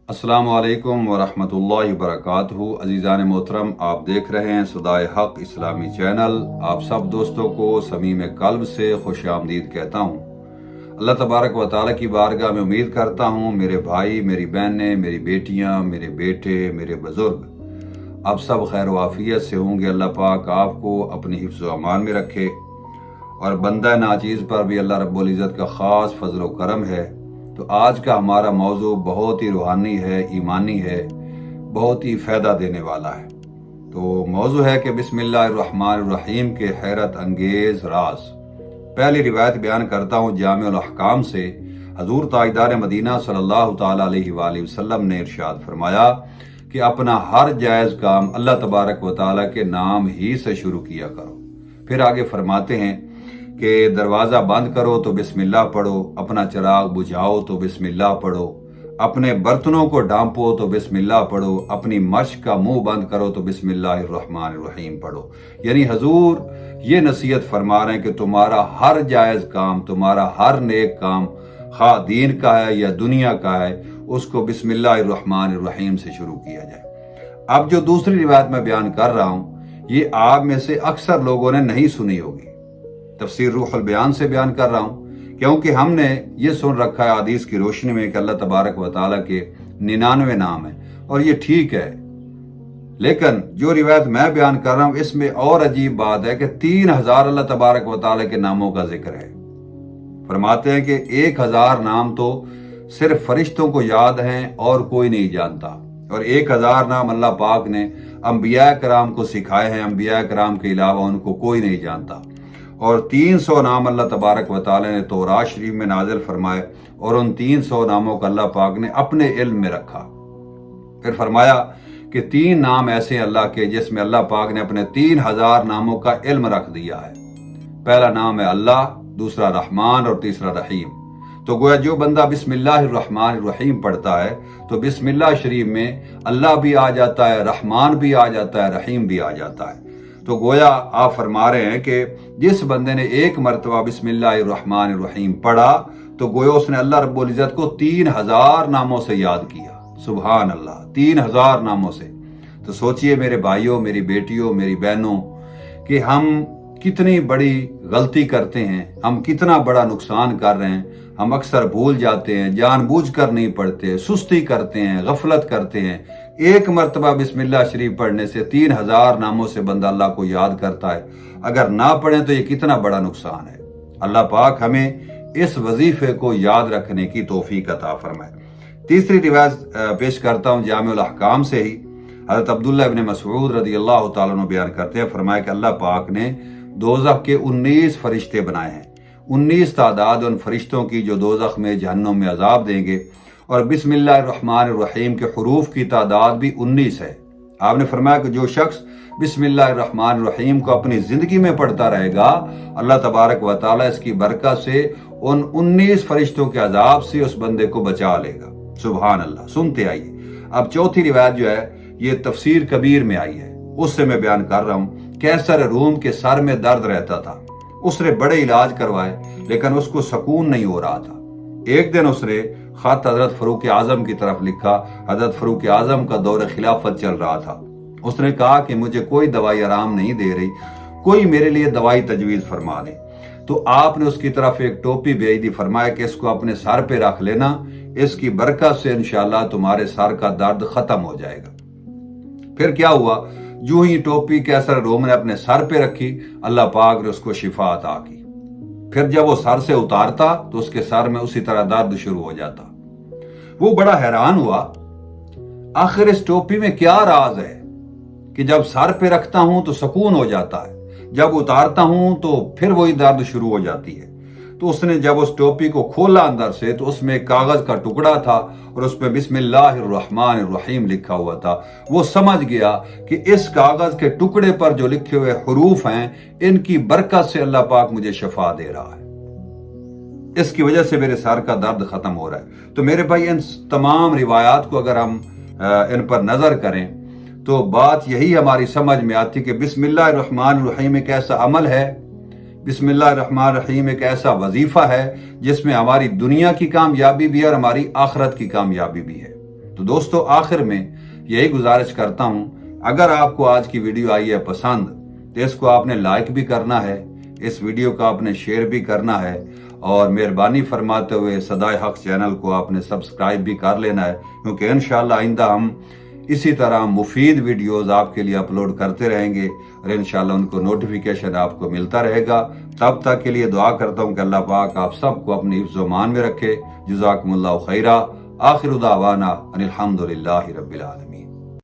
السلام علیکم ورحمۃ اللہ وبرکاتہ۔ عزیزان محترم، آپ دیکھ رہے ہیں صدائے حق اسلامی چینل۔ آپ سب دوستوں کو صمیم قلب سے خوش آمدید کہتا ہوں۔ اللہ تبارک و تعالیٰ کی بارگاہ میں امید کرتا ہوں میرے بھائی، میری بہنیں، میری بیٹیاں، میرے بیٹے، میرے بزرگ آپ سب خیر و عافیت سے ہوں گے۔ اللہ پاک آپ کو اپنی حفظ و امان میں رکھے، اور بندہ ناچیز پر بھی اللہ رب العزت کا خاص فضل و کرم ہے۔ تو آج کا ہمارا موضوع بہت ہی روحانی ہے، ایمانی ہے، بہت ہی فائدہ دینے والا ہے۔ تو موضوع ہے کہ بسم اللہ الرحمن الرحیم کے حیرت انگیز راز۔ پہلی روایت بیان کرتا ہوں جامع الاحکام سے۔ حضور تاجدار مدینہ صلی اللہ تعالیٰ علیہ وآلہ وسلم نے ارشاد فرمایا کہ اپنا ہر جائز کام اللہ تبارک و تعالیٰ کے نام ہی سے شروع کیا کرو۔ پھر آگے فرماتے ہیں کہ دروازہ بند کرو تو بسم اللہ پڑھو، اپنا چراغ بجھاؤ تو بسم اللہ پڑھو، اپنے برتنوں کو ڈھانپو تو بسم اللہ پڑھو، اپنی مشق کا منہ بند کرو تو بسم اللہ الرحمن الرحیم پڑھو۔ یعنی حضور یہ نصیحت فرما رہے ہیں کہ تمہارا ہر جائز کام، تمہارا ہر نیک کام، خواہ دین کا ہے یا دنیا کا ہے، اس کو بسم اللہ الرحمن الرحیم سے شروع کیا جائے۔ اب جو دوسری روایت میں بیان کر رہا ہوں، یہ آپ میں سے اکثر لوگوں نے نہیں سنی ہوگی۔ تفسیر روح البیان سے بیان کر رہا ہوں، کیونکہ ہم نے یہ سن رکھا ہے حدیث کی روشنی میں کہ اللہ تبارک و تعالیٰ کے 99 نام ہیں، اور یہ ٹھیک ہے۔ لیکن جو روایت میں بیان کر رہا ہوں، اس میں اور عجیب بات ہے کہ 3000 اللہ تبارک و تعالیٰ کے ناموں کا ذکر ہے۔ فرماتے ہیں کہ 1000 نام تو صرف فرشتوں کو یاد ہیں اور کوئی نہیں جانتا، اور 1000 نام اللہ پاک نے انبیاء کرام کو سکھائے ہیں، انبیاء کرام کے علاوہ ان کو کوئی نہیں جانتا، اور 300 نام اللہ تبارک و تعالی نے تورات شریف میں نازل فرمائے، اور ان 300 ناموں کا اللہ پاک نے اپنے علم میں رکھا۔ پھر فرمایا کہ 3 نام ایسے ہیں اللہ کے جس میں اللہ پاک نے اپنے 3000 ناموں کا علم رکھ دیا ہے۔ پہلا نام ہے اللہ، دوسرا رحمان اور تیسرا رحیم۔ تو گویا جو بندہ بسم اللہ الرحمن الرحیم پڑھتا ہے تو بسم اللہ شریف میں اللہ بھی آ جاتا ہے، رحمان بھی آ جاتا ہے، رحیم بھی آ جاتا ہے۔ تو گویا آپ فرما رہے ہیں کہ جس بندے نے ایک مرتبہ بسم اللہ الرحمن الرحیم پڑھا تو گویا اس نے اللہ رب العزت کو 3000 ناموں سے یاد کیا۔ سبحان اللہ، 3000 ناموں سے۔ تو سوچئے میرے بھائیوں، میری بیٹیوں، میری بہنوں، کہ ہم کتنی بڑی غلطی کرتے ہیں، ہم کتنا بڑا نقصان کر رہے ہیں۔ ہم اکثر بھول جاتے ہیں، جان بوجھ کر نہیں پڑھتے، سستی کرتے ہیں، غفلت کرتے ہیں۔ ایک مرتبہ بسم اللہ شریف پڑھنے سے 3000 ناموں سے بندہ اللہ کو یاد کرتا ہے۔ اگر نہ پڑھیں تو یہ کتنا بڑا نقصان ہے۔ اللہ پاک ہمیں اس وظیفے کو یاد رکھنے کی توفیق عطا فرمائے۔ تیسری روایت پیش کرتا ہوں جامع الاحکام سے ہی۔ حضرت عبداللہ ابن مسعود رضی اللہ تعالیٰ عنہ بیان کرتے ہیں، فرمایا کہ اللہ پاک نے دوزخ کے 19 فرشتے بنائے ہیں، 19 تعداد ان فرشتوں کی جو دوزخ میں جہنم میں عذاب دیں گے، اور بسم اللہ الرحمن الرحیم کے حروف کی تعداد بھی 19 ہے۔ آپ نے فرمایا کہ جو شخص بسم اللہ الرحمن الرحیم کو اپنی زندگی میں پڑھتا رہے گا، اللہ تبارک و تعالیٰ اس کی برکت سے ان 19 فرشتوں کے عذاب سے اس بندے کو بچا لے گا۔ سبحان اللہ۔ سنتے آئیے اب چوتھی روایت جو ہے یہ تفسیر کبیر میں آئی ہے، اس سے میں بیان کر رہا ہوں۔ کیسر روم کے سر میں درد رہتا تھا، اس نے بڑے علاج کروائے لیکن اس کو سکون نہیں ہو رہا تھا۔ ایک دن اس نے خط حضرت فاروق اعظم کی طرف لکھا۔ حضرت فاروق اعظم کا دور خلافت چل رہا تھا۔ اس نے کہا کہ مجھے کوئی دوائی آرام نہیں دے رہی، کوئی میرے لیے دوائی تجویز فرما دے۔ تو آپ نے اس کی طرف ایک ٹوپی بھیج دی، فرمایا کہ اس کو اپنے سر پہ رکھ لینا، اس کی برکت سے انشاءاللہ تمہارے سر کا درد ختم ہو جائے گا۔ پھر کیا ہوا، جو ہی ٹوپی کیسر روم نے اپنے سر پہ رکھی، اللہ پاک نے اس کو شفا عطا کی۔ پھر جب وہ سر سے اتارتا تو اس کے سر میں اسی طرح درد شروع ہو جاتا۔ وہ بڑا حیران ہوا، آخر اس ٹوپی میں کیا راز ہے کہ جب سر پہ رکھتا ہوں تو سکون ہو جاتا ہے، جب اتارتا ہوں تو پھر وہی درد شروع ہو جاتی ہے۔ تو اس نے جب اس ٹوپی کو کھولا اندر سے تو اس میں ایک کاغذ کا ٹکڑا تھا اور اس پہ بسم اللہ الرحمن الرحیم لکھا ہوا تھا۔ وہ سمجھ گیا کہ اس کاغذ کے ٹکڑے پر جو لکھے ہوئے حروف ہیں، ان کی برکت سے اللہ پاک مجھے شفا دے رہا ہے، اس کی وجہ سے میرے سر کا درد ختم ہو رہا ہے۔ تو میرے بھائی، ان تمام روایات کو اگر ہم ان پر نظر کریں تو بات یہی ہماری سمجھ میں آتی کہ بسم اللہ الرحمن الرحیم ایک ایسا عمل ہے، بسم اللہ الرحمن الرحیم ایک ایسا وظیفہ ہے جس میں ہماری دنیا کی کامیابی بھی ہے اور ہماری آخرت کی کامیابی بھی ہے۔ تو دوستو آخر میں یہی گزارش کرتا ہوں، اگر آپ کو آج کی ویڈیو آئی ہے پسند تو اس کو آپ نے لائک بھی کرنا ہے، اس ویڈیو کو آپ نے شیئر بھی کرنا ہے، اور مہربانی فرماتے ہوئے صدائے حق چینل کو آپ نے سبسکرائب بھی کر لینا ہے، کیونکہ انشاءاللہ آئندہ ہم اسی طرح مفید ویڈیوز آپ کے لیے اپلوڈ کرتے رہیں گے، اور انشاءاللہ ان کو نوٹیفیکیشن آپ کو ملتا رہے گا۔ تب تک کے لیے دعا کرتا ہوں کہ اللہ پاک آپ سب کو اپنی حفظ و امان میں رکھے۔ جزاکم اللہ خیرہ۔ آخر دعوانا ان الحمدللہ رب العالمین۔